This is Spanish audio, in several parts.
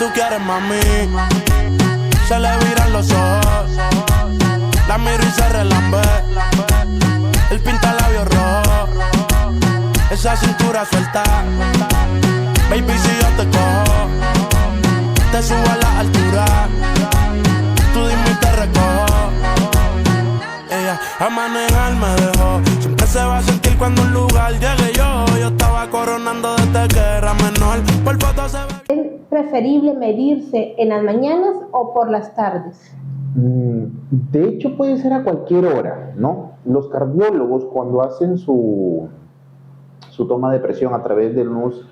tú quieres, mami. Se le viran los ojos, la miro y se relambe. El pinta labios rojo, esa cintura suelta. Baby, si yo te cojo, te subo a la altura. Tú dime y te recojo. Ella a manejar me dejó. Siempre se va a sentir cuando un lugar llegue yo. Yo estaba coronando desde que era menor. Por foto se ve. ¿Es preferible medirse en las mañanas o por las tardes? De hecho, puede ser a cualquier hora, ¿no? Los cardiólogos, cuando hacen su toma de presión a través de unos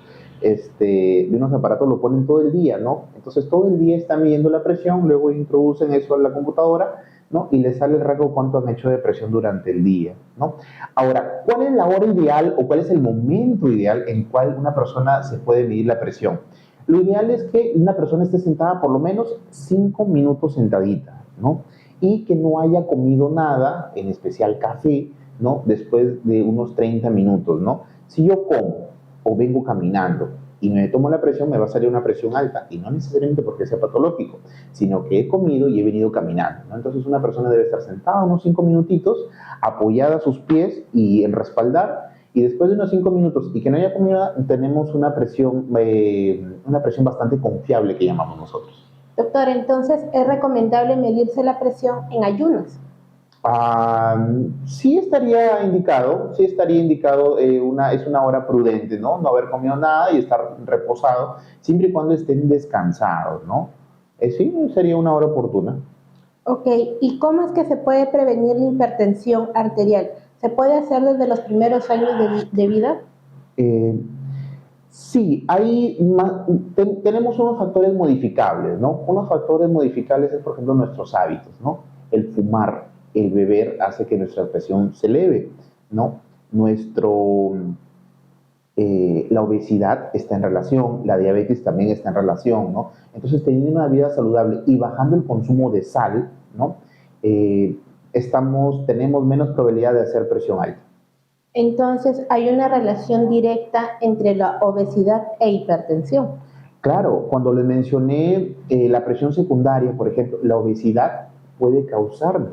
aparatos, lo ponen todo el día, ¿no? Entonces, todo el día están midiendo la presión, luego introducen eso en la computadora, ¿no? Y les sale el rango cuánto han hecho de presión durante el día, ¿no? Ahora, ¿cuál es la hora ideal o cuál es el momento ideal en cual una persona se puede medir la presión? Lo ideal es que una persona esté sentada por lo menos 5 minutos sentadita, ¿no? Y que no haya comido nada, en especial café, ¿no? Después de unos 30 minutos, ¿no? Si yo como o vengo caminando y me tomo la presión, me va a salir una presión alta, y no necesariamente porque sea patológico, sino que he comido y he venido caminando, ¿no? Entonces una persona debe estar sentada unos 5 minutitos, apoyada a sus pies y en respaldar, y después de unos 5 minutos y que no haya comido, tenemos una presión bastante confiable que llamamos nosotros. Doctor, entonces, ¿es recomendable medirse la presión en ayunas? Sí estaría indicado, es una hora prudente, ¿no? No haber comido nada y estar reposado, siempre y cuando estén descansados, ¿no? Sí, sería una hora oportuna. Ok, ¿y cómo es que se puede prevenir la hipertensión arterial? ¿Se puede hacer desde los primeros años de vida? Sí, tenemos unos factores modificables, ¿no? Unos factores modificables es, por ejemplo, nuestros hábitos, ¿no? El fumar, el beber hace que nuestra presión se eleve, ¿no? La obesidad está en relación, la diabetes también está en relación, ¿no? Entonces, teniendo una vida saludable y bajando el consumo de sal, ¿no? Tenemos menos probabilidad de hacer presión alta. Entonces, ¿hay una relación directa entre la obesidad e hipertensión? Claro, cuando les mencioné la presión secundaria, por ejemplo, la obesidad puede causar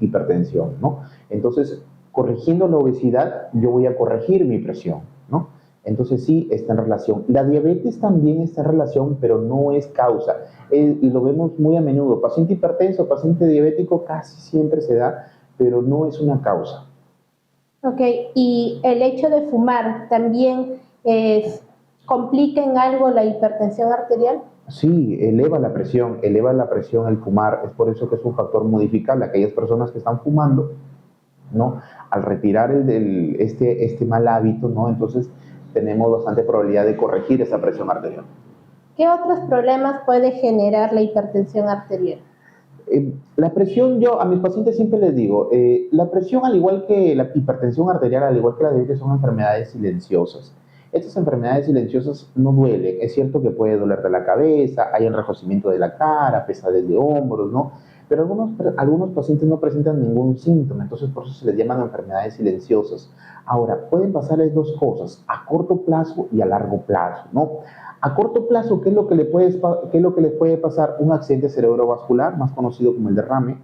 hipertensión, ¿no? Entonces, corrigiendo la obesidad, yo voy a corregir mi presión, ¿no? Entonces sí, está en relación. La diabetes también está en relación, pero no es causa. Y lo vemos muy a menudo. Paciente hipertenso, paciente diabético, casi siempre se da, pero no es una causa. Ok, ¿y el hecho de fumar también complica en algo la hipertensión arterial? Sí, eleva la presión el fumar, es por eso que es un factor modificable. Aquellas personas que están fumando, ¿no? Al retirar este mal hábito, ¿no? Entonces tenemos bastante probabilidad de corregir esa presión arterial. ¿Qué otros problemas puede generar la hipertensión arterial? La presión, yo a mis pacientes siempre les digo, la presión, al igual que la hipertensión arterial, al igual que la diabetes, son enfermedades silenciosas. Estas enfermedades silenciosas no duelen. Es cierto que puede doler de la cabeza, hay enrojecimiento de la cara, pesadez de hombros, ¿no? Pero algunos pacientes no presentan ningún síntoma, entonces por eso se les llaman enfermedades silenciosas. Ahora, pueden pasarles dos cosas, a corto plazo y a largo plazo, ¿no? A corto plazo, ¿qué es lo que les puede pasar? Un accidente cerebrovascular, más conocido como el derrame,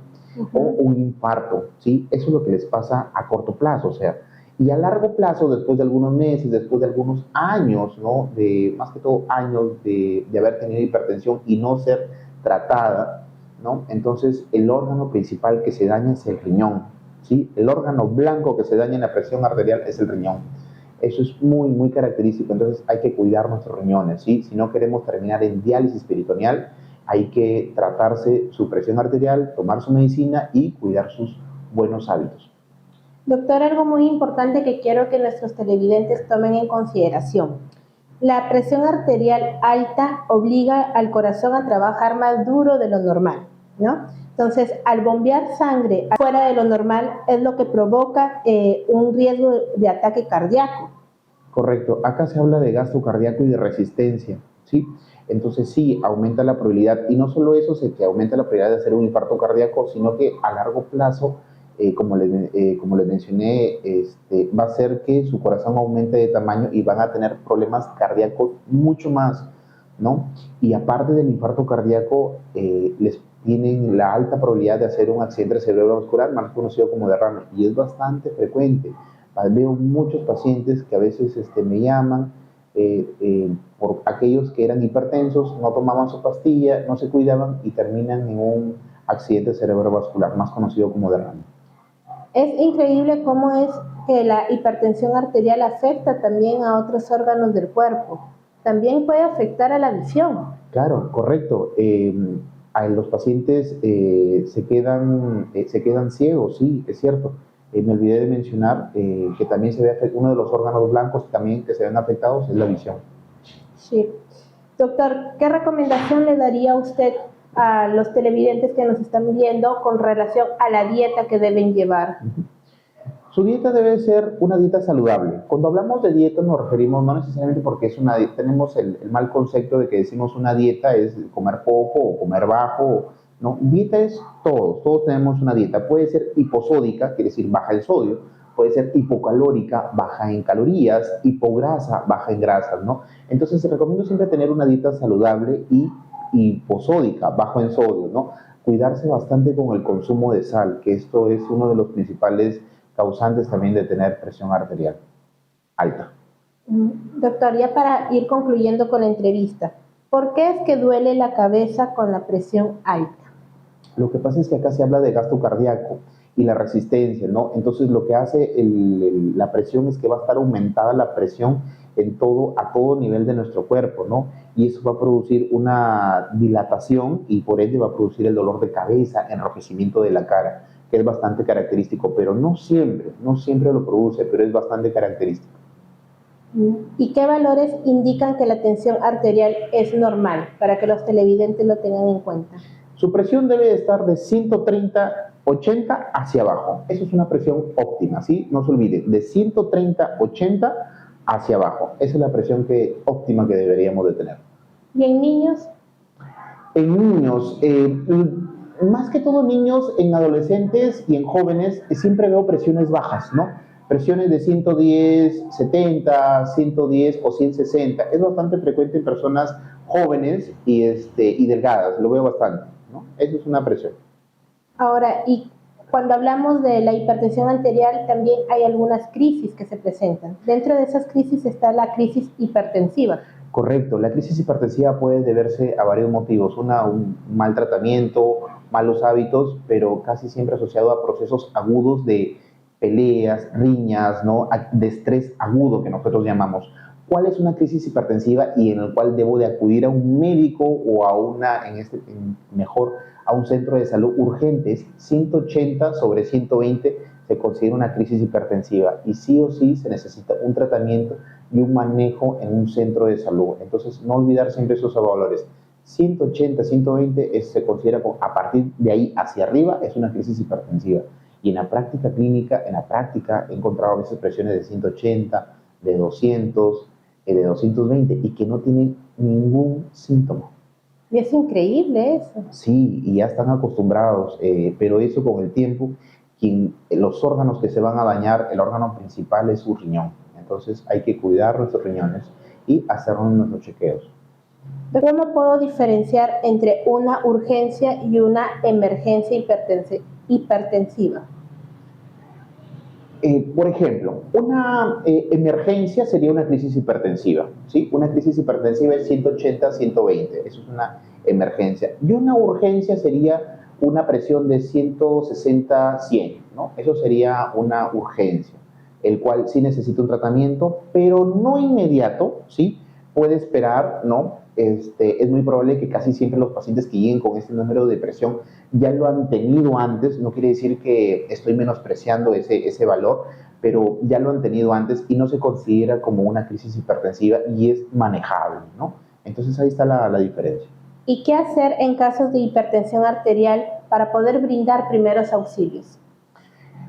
o un infarto, ¿sí? Eso es lo que les pasa a corto plazo, o sea. Y a largo plazo, después de algunos meses, después de algunos años, ¿no? Más que todo años de haber tenido hipertensión y no ser tratada, ¿no? Entonces, el órgano principal que se daña es el riñón, ¿sí? El órgano blanco que se daña en la presión arterial es el riñón. Eso es muy, muy característico. Entonces, hay que cuidar nuestros riñones, ¿sí? Si no queremos terminar en diálisis peritoneal, hay que tratarse su presión arterial, tomar su medicina y cuidar sus buenos hábitos. Doctor, algo muy importante que quiero que nuestros televidentes tomen en consideración. La presión arterial alta obliga al corazón a trabajar más duro de lo normal, ¿no? Entonces, al bombear sangre fuera de lo normal es lo que provoca un riesgo de ataque cardíaco. Correcto. Acá se habla de gasto cardíaco y de resistencia, ¿sí? Entonces sí, aumenta la probabilidad, y no solo eso, que aumenta la probabilidad de hacer un infarto cardíaco, sino que a largo plazo, como les mencioné, va a hacer que su corazón aumente de tamaño y van a tener problemas cardíacos mucho más ¿no? Y aparte del infarto cardíaco, les tienen la alta probabilidad de hacer un accidente cerebrovascular, más conocido como derrame, y es bastante frecuente. Veo muchos pacientes que a veces me llaman por aquellos que eran hipertensos, no tomaban su pastilla, no se cuidaban y terminan en un accidente cerebrovascular, más conocido como derrame. Es increíble cómo es que la hipertensión arterial afecta también a otros órganos del cuerpo. También puede afectar a la visión. Claro, correcto. A los pacientes se quedan ciegos, sí, es cierto. Me olvidé de mencionar que también se ve uno de los órganos blancos también que se ven afectados es la visión. Sí. Doctor, ¿qué recomendación le daría usted a los televidentes que nos están viendo con relación a la dieta que deben llevar? Su dieta debe ser una dieta saludable. Cuando hablamos de dieta nos referimos no necesariamente porque es una dieta, tenemos el mal concepto de que decimos una dieta es comer poco o comer bajo, ¿no? Dieta es todos tenemos una dieta. Puede ser hiposódica, quiere decir baja en sodio, puede ser hipocalórica, baja en calorías, hipograsa, baja en grasas, ¿no? Entonces recomiendo siempre tener una dieta saludable y hiposódica, bajo en sodio, ¿no? Cuidarse bastante con el consumo de sal, que esto es uno de los principales causantes también de tener presión arterial alta. Doctor, ya para ir concluyendo con la entrevista, ¿por qué es que duele la cabeza con la presión alta? Lo que pasa es que acá se habla de gasto cardíaco y la resistencia, ¿no? Entonces lo que hace la presión es que va a estar aumentada la presión a todo nivel de nuestro cuerpo, ¿no? Y eso va a producir una dilatación y por ende va a producir el dolor de cabeza, enrojecimiento de la cara, que es bastante característico, pero no siempre lo produce, pero es bastante característico. ¿Y qué valores indican que la tensión arterial es normal para que los televidentes lo tengan en cuenta? Su presión debe estar de 130/80 hacia abajo. Eso es una presión óptima, ¿sí? No se olvide, de 130/80 hacia abajo. Esa es la presión óptima que deberíamos de tener. ¿Y en niños? En niños, más que todo niños, en adolescentes y en jóvenes, siempre veo presiones bajas, ¿no? Presiones de 110, 70, 110 o 160. Es bastante frecuente en personas jóvenes y delgadas, lo veo bastante, ¿no? Eso es una presión. Ahora, y cuando hablamos de la hipertensión arterial, también hay algunas crisis que se presentan. Dentro de esas crisis está la crisis hipertensiva. Correcto, la crisis hipertensiva puede deberse a varios motivos. Un mal tratamiento, malos hábitos, pero casi siempre asociado a procesos agudos de peleas, riñas, ¿no? De estrés agudo que nosotros llamamos. ¿Cuál es una crisis hipertensiva y en el cual debo de acudir a un médico o a a un centro de salud urgentes? 180/120 se considera una crisis hipertensiva y sí o sí se necesita un tratamiento y un manejo en un centro de salud. Entonces, no olvidar siempre esos valores. 180/120 se considera, a partir de ahí hacia arriba, es una crisis hipertensiva. Y en la práctica clínica, he encontrado a veces presiones de 180, de 200, de 220 y que no tienen ningún síntoma. Y es increíble eso. Sí, y ya están acostumbrados, pero eso con el tiempo, los órganos que se van a dañar, el órgano principal es su riñón. Entonces hay que cuidar nuestros riñones y hacernos nuestros chequeos. ¿Cómo puedo diferenciar entre una urgencia y una emergencia hipertensiva? Por ejemplo, una emergencia sería una crisis hipertensiva, ¿sí? Una crisis hipertensiva es 180/120, eso es una emergencia. Y una urgencia sería una presión de 160/100, ¿no? Eso sería una urgencia, el cual sí necesita un tratamiento, pero no inmediato, ¿sí? Puede esperar, ¿no? Es muy probable que casi siempre los pacientes que lleguen con este número de presión ya lo han tenido antes. No quiere decir que estoy menospreciando ese valor, pero ya lo han tenido antes y no se considera como una crisis hipertensiva y es manejable, ¿no? Entonces ahí está la diferencia. ¿Y qué hacer en casos de hipertensión arterial para poder brindar primeros auxilios?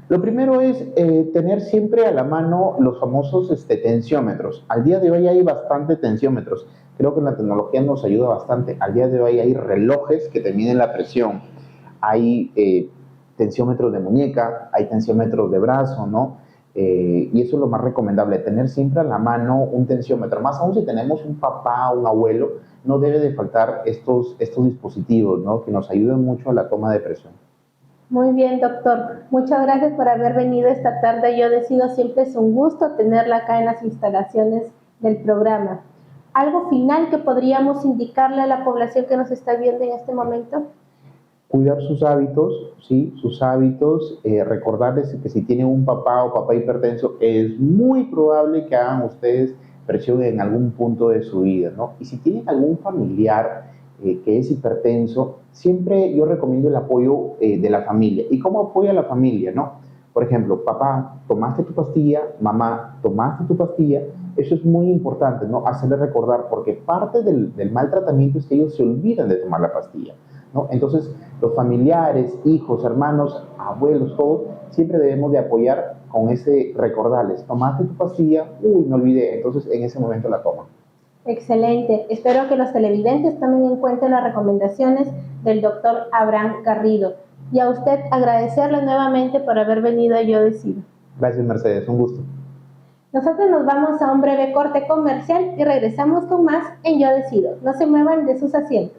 Lo primero es tener siempre a la mano los famosos tensiómetros. Al día de hoy hay bastante tensiómetros. Creo que la tecnología nos ayuda bastante. Al día de hoy hay relojes que te miden la presión. Hay tensiómetros de muñeca, hay tensiómetros de brazo, ¿no? Y eso es lo más recomendable, tener siempre a la mano un tensiómetro. Más aún si tenemos un papá, un abuelo no debe de faltar estos dispositivos, ¿no? Que nos ayuden mucho a la toma de presión. Muy bien, doctor. Muchas gracias por haber venido esta tarde. Yo decido, siempre es un gusto tenerla acá en las instalaciones del programa. ¿Algo final que podríamos indicarle a la población que nos está viendo en este momento? Cuidar sus hábitos, ¿sí? Sus hábitos, recordarles que si tienen un papá o papá hipertenso, es muy probable que hagan ustedes presión en algún punto de su vida, ¿no? Y si tienen algún familiar que es hipertenso, siempre yo recomiendo el apoyo de la familia. ¿Y cómo apoya a la familia, no? Por ejemplo, papá, ¿tomaste tu pastilla? Mamá, ¿tomaste tu pastilla? Eso es muy importante, ¿no? Hacerles recordar, porque parte del mal tratamiento es que ellos se olvidan de tomar la pastilla, ¿no? Entonces, los familiares, hijos, hermanos, abuelos, todos, siempre debemos de apoyar con ese recordarles, ¿tomaste tu pastilla? Uy, me olvidé, entonces en ese momento la toman. Excelente. Espero que los televidentes tomen en cuenta las recomendaciones del doctor Abraham Garrido. Y a usted agradecerle nuevamente por haber venido a Yo Decido. Gracias, Mercedes, un gusto. Nosotros nos vamos a un breve corte comercial y regresamos con más en Yo Decido. No se muevan de sus asientos.